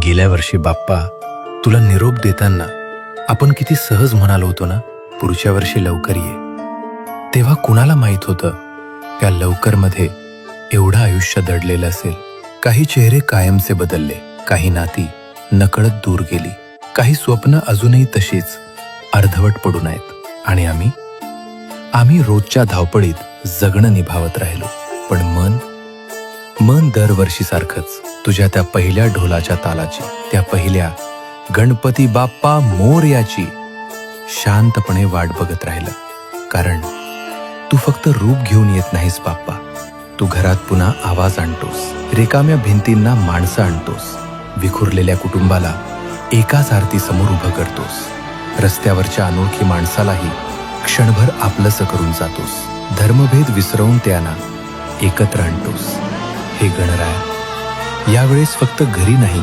गेल्या वर्षी बाप्पा तुला निरोप देताना आपण किती सहज म्हणालो होतो ना, पुढच्या वर्षी लवकर ये. तेव्हा कुणाला माहित होतं त्या लवकरमध्ये एवढं आयुष्य दडलेलं असेल. काही चेहरे कायमचे बदलले, काही नाती नकळत दूर गेली, काही स्वप्न अजूनही तशीच अर्धवट पडून आहेत. आणि आम्ही रोजच्या धावपळीत जगणं निभावत राहिलो. पण मन दरवर्षीसारखंच तुझ्या त्या पहिल्या ढोलाच्या तालाची, त्या पहिल्या गणपती बाप्पा मोरयाची शांतपणे वाट बघत राहिलं. कारण तू फक्त रूप घेऊन येत नाहीस बाप्पा, तू घरात पुन्हा आवाज आणतोस, रिकाम्या भिंतींना माणसं आणतोस, विखुरलेल्या कुटुंबाला एकाच आरतीसमोर उभं करतोस, रस्त्यावरच्या अनोळखी माणसालाही क्षणभर आपलंसं करून जातोस, धर्मभेद विसरवून त्यांना एकत्र आणतोस. हे गणराया, यावेळेस फक्त घरी नाही